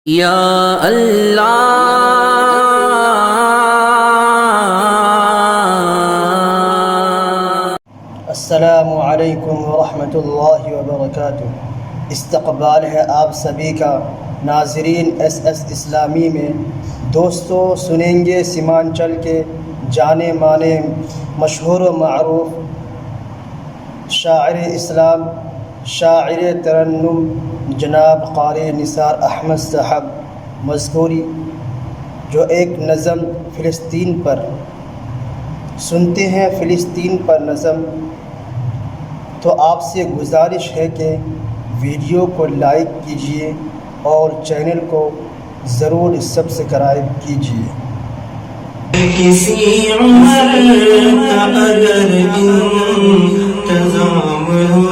یا اللہ السلام علیکم ورحمۃ اللہ وبرکاتہ۔ استقبال ہے آپ سبھی کا ناظرین ایس ایس اسلامی میں۔ دوستو، سنیں گے سیمانچل کے جانے مانے مشہور و معروف شاعر اسلام، شاعر ترنم جناب قاری نثار احمد صاحب مذکوری، جو ایک نظم فلسطین پر سنتے ہیں۔ فلسطین پر نظم، تو آپ سے گزارش ہے کہ ویڈیو کو لائک کیجیے اور چینل کو ضرور سبسکرائب کیجیے۔ کسی عمر کا اگر انتظام ہو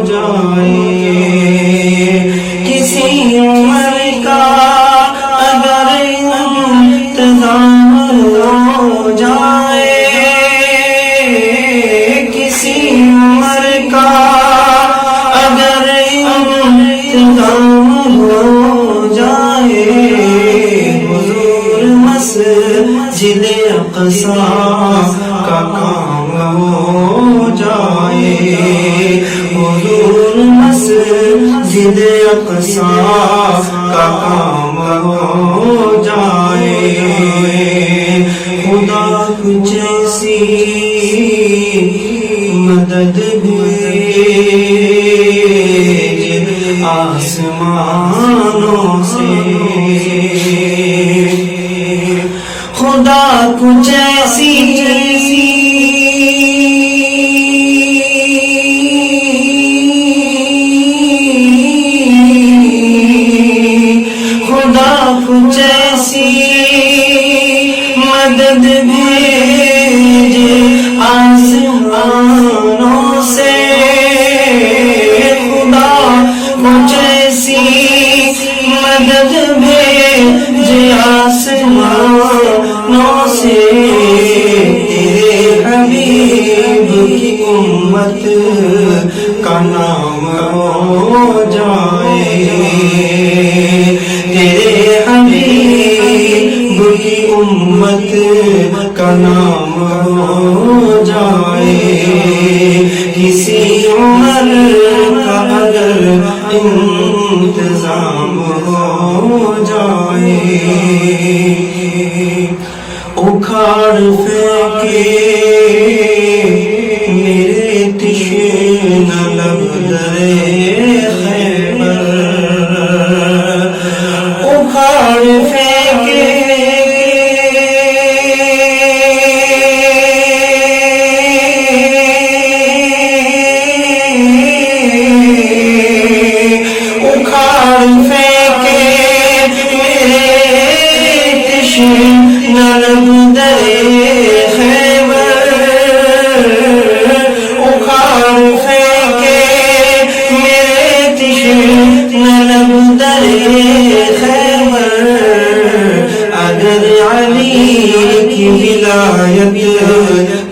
جائے، کسی عمر کا اگر انتظام ہو جائے، کسی عمر کا اگر انتظام ہو جائے، حضور مسجد اقصیٰ کا کام ہو جائے، حضور مسجد اقصیٰ کا کام ہو جائے، خدا کچھ ایسی مدد بھیج آسمانوں سے، خدا کچھ ایسی خدا کچھ ایسی مدد بھیج آسمانوں سے، خدا کچھ ایسی مدد بھیج آسمانوں سے، تیرے حبیب کی امت کا نام ہو جائے، تیرے حبیب کی امت کا نام ہو جائے، کسی عمر کا اگر انتظام ہو جائے، اکھاڑ پھینکے میرے تشنہ لب درے خیبر، اکھاڑ پھینکے اکھاڑ پھینکے میرے تشنہ لب درے خیبر، اکھاڑ پھینکے میرے تشنہ لب درے خیبر، اگر علی کی ولایت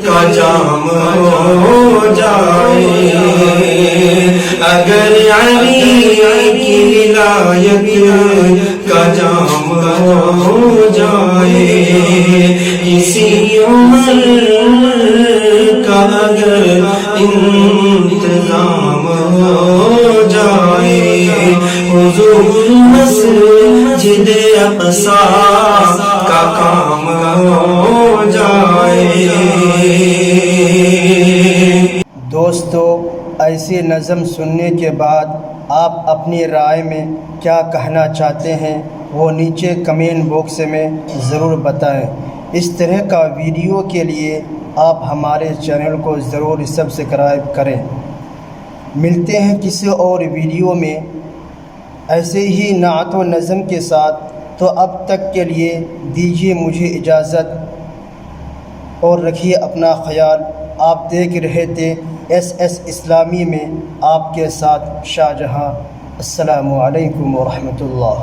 کا جام ہو جائے، اگر علی کی ولایت کا جام ہو جائے، کسی عمر کا اگر انتظام ہو جائے، حضور مسجد اقصیٰ کا کام ہو جائے۔ دوستو، ایسی نظم سننے کے بعد آپ اپنی رائے میں کیا کہنا چاہتے ہیں وہ نیچے کمنٹ باکس میں ضرور بتائیں۔ اس طرح کا ویڈیو کے لیے آپ ہمارے چینل کو ضرور سبسکرائب کریں۔ ملتے ہیں کسی اور ویڈیو میں ایسے ہی نعت و نظم کے ساتھ، تو اب تک کے لیے دیجیے مجھے اجازت اور رکھیے اپنا خیال۔ آپ دیکھ رہے تھے ایس ایس اسلامی میں آپ کے ساتھ شاہ جہاں۔ السلام علیکم ورحمۃ اللہ۔